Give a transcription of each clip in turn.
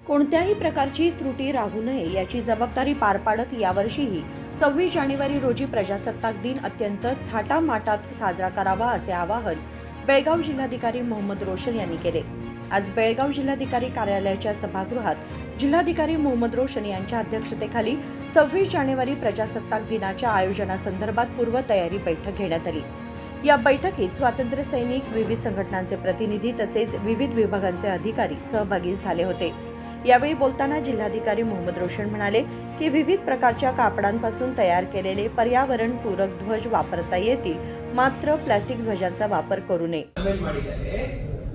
कोणत्याही प्रकारची त्रुटी राहू नये याची जबाबदारी पार पाडत यावर्षीही 26 जानेवारी रोजी प्रजासत्ताक दिन अत्यंत थाटामाटात साजरा करावा असे आवाहन बेळगाव जिल्हाधिकारी मोहम्मद रोशन यांनी केले। आज बेळगाव जिल्हाधिकारी कार्यालयाच्या सभागृहात जिल्हाधिकारी मोहम्मद रोशन यांच्या अध्यक्षतेखाली 26 जानेवारी प्रजासत्ताक दिनाच्या आयोजनासंदर्भात पूर्वतयारी बैठक घेण्यात आली। या बैठकीत स्वातंत्र्य सैनिक, विविध संघटनांचे प्रतिनिधी तसेच विविध विभागांचे अधिकारी सहभागी झाले होते। यावेळी बोलताना जिल्हाधिकारी मोहम्मद रोशन म्हणाले की विविध प्रकारच्या कापडांपासून तयार केलेले पर्यावरणपूरक ध्वज वापरता येतील, मात्र प्लास्टिक ध्वजांचा वापर करू नये।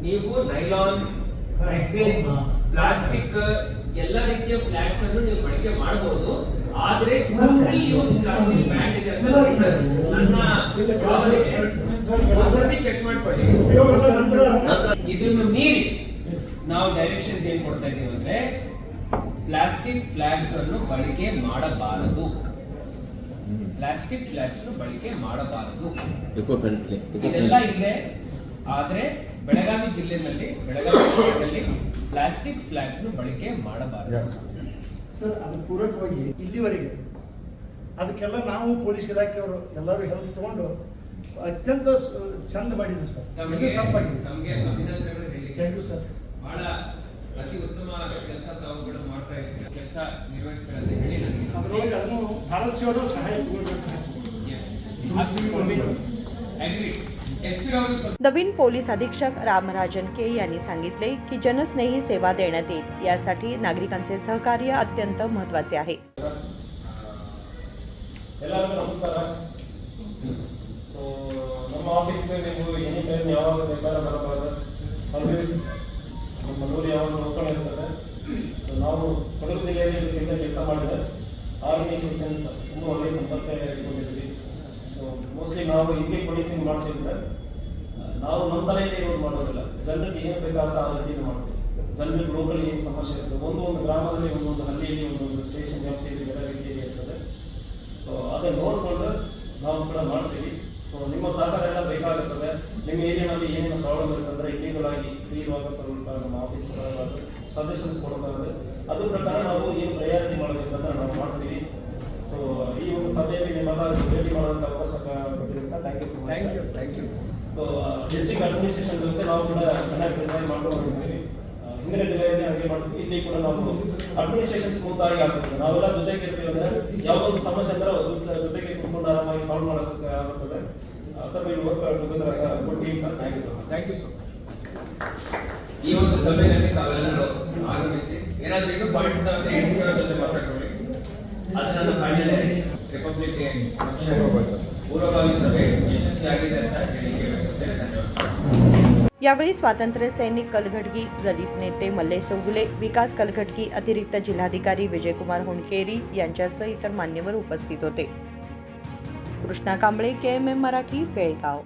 ನೀವು ನೈಲಾನ್, ರೆಕ್ಸಿನ್, ಪ್ಲಾಸ್ಟಿಕ್ ಎಲ್ಲ ರೀತಿಯ ಫ್ಲಾಗ್ಸ್ ಅನ್ನು ನೀವು ಬಳಕೆ ಮಾಡಬಹುದು, ಆದರೆ ಸಿಂಗಲ್ ಯೂಸ್ ಪ್ಲಾಸ್ಟಿಕ್ ಬ್ಯಾನ್ ಇದೆ ಅಂತ ನನ್ನ ಒಂದ್ಸತಿ ಚೆಕ್ ಮಾಡ್ಕೊಳ್ಳಿ। ಇದನ್ನು ಮೀರಿ ನಾವು ಡೈರೆಕ್ಷನ್ಸ್ ಏನ್ ಕೊಡ್ತಾ ಇದೀವಿ ಅಂದ್ರೆ ಪ್ಲಾಸ್ಟಿಕ್ ಫ್ಲಾಗ್ಸ್ ಅನ್ನು ಬಳಕೆ ಮಾಡಬಾರದು, ಪ್ಲಾಸ್ಟಿಕ್ ಫ್ಲಾಗ್ಸ್ ಬಳಕೆ ಮಾಡಬಾರದು ಇದೆಲ್ಲ ಇದೆ। ಆದರೆ ಬೆಳಗಾವಿ ಜಿಲ್ಲೆಯಲ್ಲಿ ಪ್ಲಾಸ್ಟಿಕ್ ಫ್ಲಾಗ್ಸ್ ಬಳಕೆ ಮಾಡಬಾರದು ಸರ್। ಅದು ಪೂರಕವಾಗಿ ಇಲ್ಲಿವರೆಗೆ ಅದಕ್ಕೆಲ್ಲ ನಾವು ಪೊಲೀಸ್ ಇಲಾಖೆಯವರು ಎಲ್ಲರೂ ಹೆಲ್ಪ್ ತಗೊಂಡು ಅತ್ಯಂತ ಚಂದ ಮಾಡಿದ್ವಿ ಸರ್। ನಮಗೆ ಅಭಿನಂದನೆಗಳು ಹೇಳಿ। Thank you sir. ಬಹಳ ಅತಿ ಉತ್ತಮ ಕೆಲಸ ತಾವುಗಳು ಮಾಡ್ತಾ ಇದ್ದೀವಿ, ಕೆಲಸ ನಿರ್ವಹಿಸ್ತಾ ಅಂತ ಹೇಳಿ ನನಗೆ ಅದರೊಳಗೆ ಅದನ್ನು ಭಾರತ ಸೇವಾದ ಸಹಾಯ ತಗೊಳ್ಬೇಕು। नवीन पोलीस अधीक्षक रामराजन के यांनी सांगितले की जनस्नेही सेवा देण्यात येईल, यासाठी नागरिकांचे सहकार्य अत्यंत महत्त्वाचे आहे। ಎಲ್ಲರಿಗೂ ನಮಸ್ಕಾರ। ಸೊ ನಮ್ಮ ಆಫೀಸ್ಗೆ ನೀವು ಎನಿ ಟೈಮ್ ಯಾವಾಗ ಬೇಕಾದ್ರೂ ಬರಬಹುದು, ಆಲ್ವೇಸ್ ನಮ್ಮ ಮನೆಯಲ್ಲಿ ಯಾವಾಗ ಓಪನ್ ಇರ್ತದೆ। ಸೊ ನಾವು ಕೊಡಗು ಜಿಲ್ಲೆಯಲ್ಲಿ ಇದರಿಂದ ಕೆಲಸ ಮಾಡಿದ್ರೆ ಆರ್ಗನೈಸೇಷನ್ಸ್ ತುಂಬ ಒಳ್ಳೆಯ ಸಂಪರ್ಕ ಇಟ್ಕೊಂಡಿದ್ವಿ। ಸೊ ಮೋಸ್ಟ್ಲಿ ನಾವು ಹಿಂಗೆ ಪೊಲೀಸಿಂಗ್ ಮಾಡ್ತಿದ್ರೆ ನಾವು ನಮ್ಮ ತಲೆಯಲ್ಲಿ ಇರೋದು ಮಾಡೋದಿಲ್ಲ, ಜನರಿಗೆ ಏನು ಬೇಕಾದ ಆ ರೀತಿಯಿಂದ ಮಾಡ್ತೀವಿ। ಜನರಿಗೆ ಲೋಕಲ್ ಏನು ಸಮಸ್ಯೆ ಇರ್ತದೆ, ಒಂದು ಗ್ರಾಮದಲ್ಲಿ ಒಂದೊಂದು ಹಳ್ಳಿಯಲ್ಲಿ ಒಂದೊಂದು ಸ್ಟೇಷನ್ ವ್ಯಾಪ್ತಿಯಲ್ಲಿ ಬೇರೆ ರೀತಿಯಲ್ಲಿ ಇರ್ತದೆ। ಸೊ ಅದನ್ನು ನೋಡಿಕೊಂಡು ನಾವು ಕೂಡ ಮಾಡ್ತೀವಿ। ಸೊ ನಿಮ್ಮ ಸಹಕಾರ ಎಲ್ಲ ಬೇಕಾಗುತ್ತದೆ। ನಿಮ್ಮ ಏರಿಯಾನಲ್ಲಿ ಏನೇನು ಪ್ರಾಬ್ಲಮ್ ಇರ್ತಂದ್ರೆ ಇಲ್ಲಿಗಲ್ ಆಗಿ ಫ್ರೀ ಇರುವಾಗ ಸ್ವಲ್ಪ ನಮ್ಮ ಆಫೀಸ್ ಸಜೆಷನ್ಸ್ ಕೊಡೋದಾದ್ರೆ ಅದ್ರ ಪ್ರಕಾರ ನಾವು ಏನು ಪ್ರಯಾರಿಟಿ ಮಾಡಬೇಕಂದ್ರೆ ನಾವು ಮಾಡ್ತೀವಿ। ಸೊ ಈ ಒಂದು ಸಭೆಯಲ್ಲಿ ನಿಮ್ಮೆಲ್ಲ ಭೇಟಿ ಮಾಡೋದಕ್ಕೆ ಅವಕಾಶ ಕೊಟ್ಟಿದ್ದೀವಿ sir. Thank you so much. Thank you. So district administration ಜೊತೆ ನಾವು ಕೂಡ ಚೆನ್ನಾಗಿ ಕೆಲಸ ಮಾಡ್ಕೊಂಡು ಹೋಗ್ತೀವಿ। ಹಿಂದಿನ ಜಿಲ್ಲೆಯಲ್ಲಿ ಹಾಗೆ ಮಾಡ್ತೀವಿ, ಇಲ್ಲಿ ಕೂಡ ನಾವು ಅಡ್ಮಿನಿಸ್ಟ್ರೇಷನ್ ಸ್ಮೂತ್ ಆಗಿ ಆಗ್ತದೆ। ನಾವೆಲ್ಲ ಜೊತೆಗೆ ಇರ್ತೀವಿ ಅಂದ್ರೆ ಯಾವುದೋ ಒಂದು ಸಮಸ್ಯೆ ಅಂದ್ರೆ ಜೊತೆಗೆ ಕುತ್ಕೊಂಡು ಆರಾಮಾಗಿ ಸಾಲ್ವ್ ಮಾಡೋದಕ್ಕೆ ಆಗುತ್ತದೆ ಸರ್। ನೀವು work together sir, good team sir. Thank you so much. Thank you so much. ಈ ಒಂದು ಸಭೆಯಲ್ಲಿ ತಾವೆಲ್ಲರೂ ಆಗಮಿಸಿ ಏನಾದರೂ ಇನ್ನೂ ಪಾಯಿಂಟ್ಸ್ ಅಂದ್ರೆ ಎಡಿ ಸರ್ ಜೊತೆ ಮಾತಾಡ್ಕೊಳ್ಳಿ, ಅದು ನನ್ನ ಫೈನಲ್ ಡೈರೆಕ್ಷನ್। ರಿಪಬ್ಲಿಕ್ ಡೇ ಪೂರ್ವಭಾವಿ ಸಭೆ ಯಶಸ್ವಿಯಾಗಿದೆ ಅಂತ ಹೇಳಿಕೆ ಬಯಸುತ್ತೇನೆ। ಧನ್ಯವಾದ। यावेळी स्वातंत्र्य सैनिक कलघटगी, दलित नेते मल्लेश चौगुले, विकास कलघटगी, अतिरिक्त जिल्हाधिकारी विजयकुमार होणकेरी यांच्यासह इतर मान्यवर उपस्थित होते। कृष्णा कांबळे, KMM मराठी, बेळगाव।